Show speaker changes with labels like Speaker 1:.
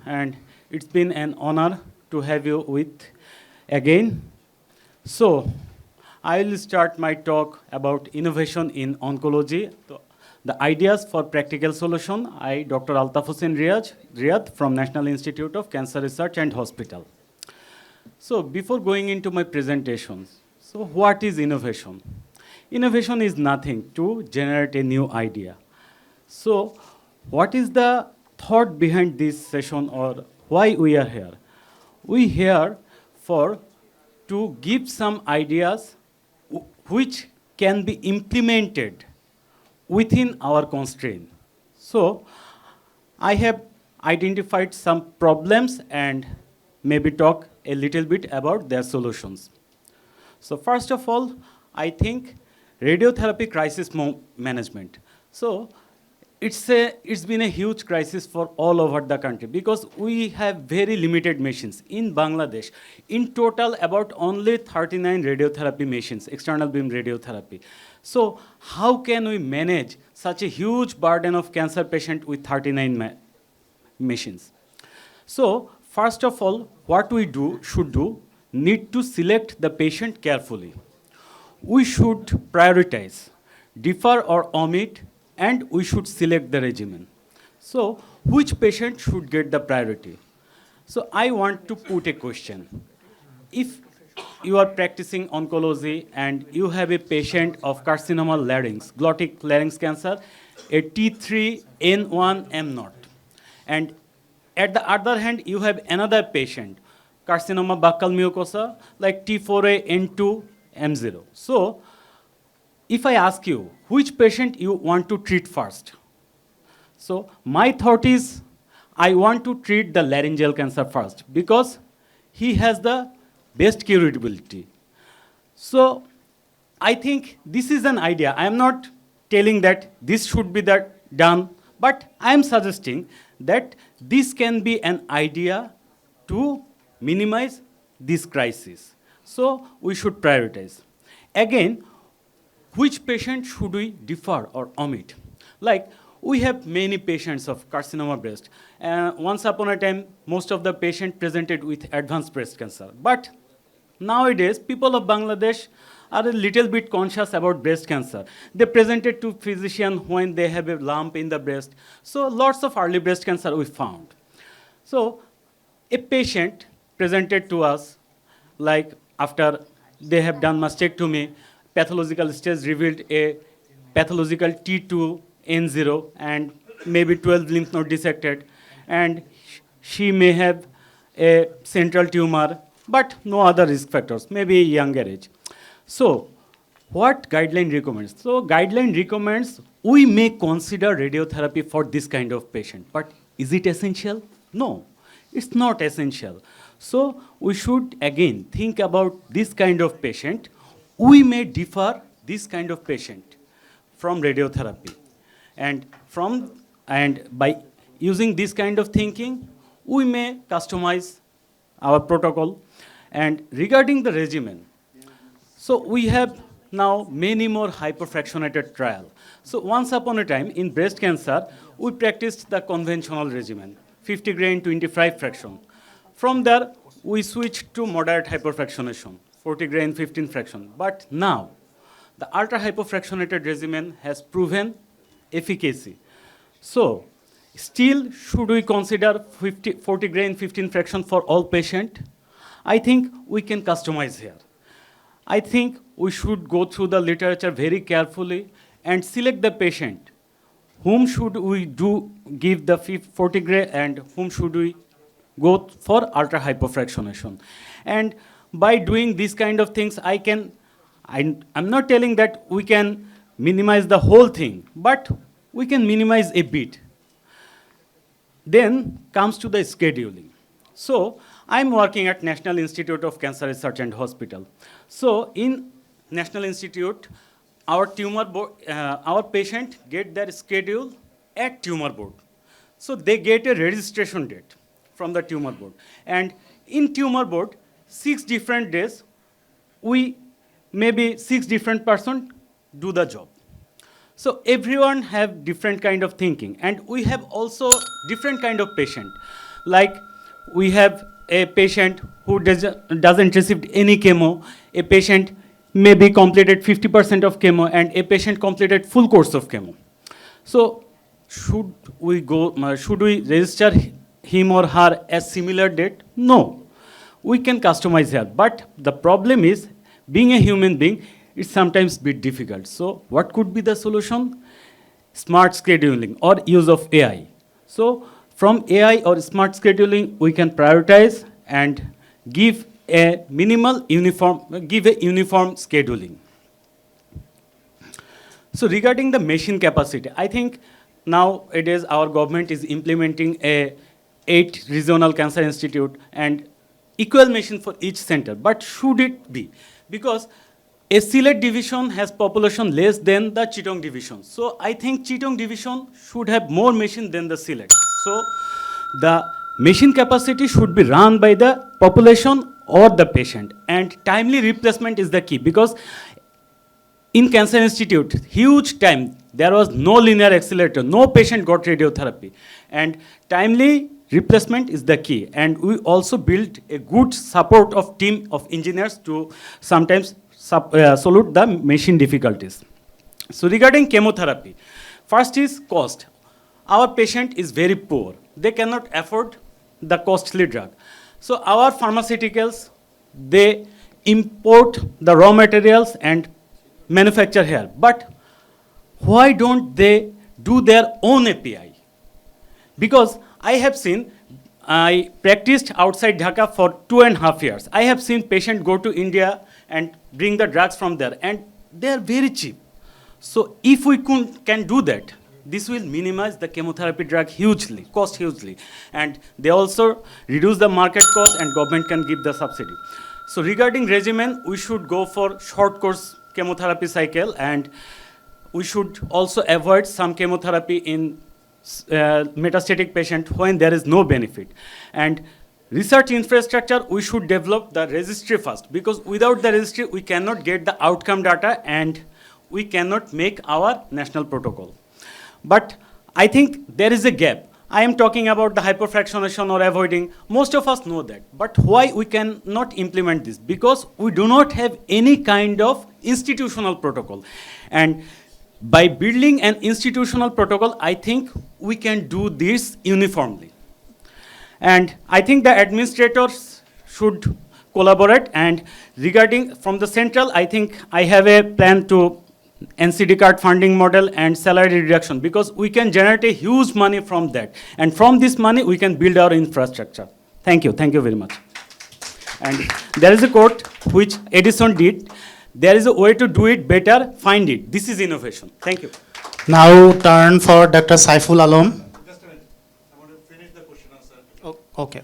Speaker 1: and it's been an honor to have you with again. So, I will start my talk about innovation in oncology. The ideas for practical solution. I, Dr. Altaf Hossain Riad from National Institute of Cancer Research and Hospital. So, before going into my presentations, so what is innovation? Innovation is nothing to generate a new idea. So, what is the thought behind this session or why we are here? We here for to give some ideas which can be implemented within our constraint. So, I have identified some problems and maybe talk a little bit about their solutions. So, first of all, I think radiotherapy crisis management. So, it's been a huge crisis for all over the country because we have very limited machines in Bangladesh. In total, about only 39 radiotherapy machines, external beam radiotherapy. So how can we manage such a huge burden of cancer patient with 39 machines? So first of all, what we should do, need to select the patient carefully. We should prioritize, defer or omit, and we should select the regimen. So, which patient should get the priority? So, I want to put a question. If you are practicing oncology and you have a patient of carcinoma larynx, glottic larynx cancer, a T3N1M0, and at the other hand, you have another patient, carcinoma buccal mucosa, like T4A N2M0. So, if I ask you, which patient you want to treat first? So my thought is, I want to treat the laryngeal cancer first because he has the best curability. So I think this is an idea. I am not telling that this should be done, but I am suggesting that this can be an idea to minimize this crisis. So we should prioritize. Again, which patient should we defer or omit? Like, we have many patients of carcinoma breast. Once upon a time, most of the patients presented with advanced breast cancer. But nowadays, people of Bangladesh are a little bit conscious about breast cancer. They presented to physician when they have a lump in the breast. So lots of early breast cancer we found. So a patient presented to us, like after they have done mastectomy, pathological stage revealed a pathological T2N0 and maybe 12 lymph node dissected, and she may have a central tumor, but no other risk factors, maybe younger age. So, what guideline recommends? So, guideline recommends we may consider radiotherapy for this kind of patient, but is it essential? No, it's not essential. So, we should again think about this kind of patient. We may defer this kind of patient from radiotherapy. And by using this kind of thinking, we may customize our protocol. And regarding the regimen, so we have now many more hyperfractionated trial. So once upon a time in breast cancer, we practiced the conventional regimen, 50 grain, 25 fraction. From there, we switched to moderate hyperfractionation, 40 grain, 15 fraction. But now, the ultra hypofractionated regimen has proven efficacy. So, still, should we consider 40 grain, 15 fraction for all patients? I think we can customize here. I think we should go through the literature very carefully and select the patient. Whom should we give the 40 gray and whom should we go for ultra hypofractionation? And by doing these kind of things, I'm not telling that we can minimize the whole thing, but we can minimize a bit. Then comes to the scheduling. So I'm working at National Institute of Cancer Research and Hospital. So in National Institute, our patient get their schedule at tumor board. So they get a registration date from the tumor board. And in tumor board, 6 different days, maybe 6 different person do the job. So everyone have different kind of thinking, and we have also different kind of patient. Like we have a patient who doesn't receive any chemo, a patient maybe completed 50% of chemo, and a patient completed full course of chemo. So should we register him or her as similar date? No. We can customize here. But the problem is, being a human being, it's sometimes a bit difficult. So what could be the solution? Smart scheduling or use of AI. So from AI or smart scheduling, we can prioritize and give a uniform scheduling. So regarding the machine capacity, I think nowadays our government is implementing 8 regional cancer institute and equal machine for each center. But should it be? Because a Sylhet division has population less than the Chittagong division. So I think Chittagong division should have more machine than the Sylhet. So the machine capacity should be run by the population or the patient. And timely replacement is the key, because in Cancer Institute, huge time, there was no linear accelerator, no patient got radiotherapy. And timely replacement is the key. And we also built a good support of team of engineers to sometimes solve the machine difficulties. So regarding chemotherapy, first is cost. Our patient is very poor. They cannot afford the costly drug. So our pharmaceuticals, they import the raw materials and manufacture here. But why don't they do their own API? Because I practiced outside Dhaka for 2.5 years. I have seen patients go to India and bring the drugs from there, and they are very cheap. So if we can do that, this will minimize the chemotherapy drug cost hugely. And they also reduce the market cost, and government can give the subsidy. So regarding regimen, we should go for short course chemotherapy cycle, and we should also avoid some chemotherapy in metastatic patient when there is no benefit. And research infrastructure, we should develop the registry first, because without the registry, we cannot get the outcome data and we cannot make our national protocol. But I think there is a gap. I am talking about the hyperfractionation or avoiding. Most of us know that. But why we cannot implement this? Because we do not have any kind of institutional protocol. And by building an institutional protocol, I think we can do this uniformly. And I think the administrators should collaborate. And regarding from the central, I think I have a plan to NCD card funding model and salary reduction, because we can generate a huge money from that. And from this money, we can build our infrastructure. Thank you very much. And there is a quote which Edison did: there is a way to do it better, find it. This is innovation. Thank you.
Speaker 2: Now turn for Dr. Saiful Alam.
Speaker 3: Just a minute. I want to finish the question answer.
Speaker 2: Okay.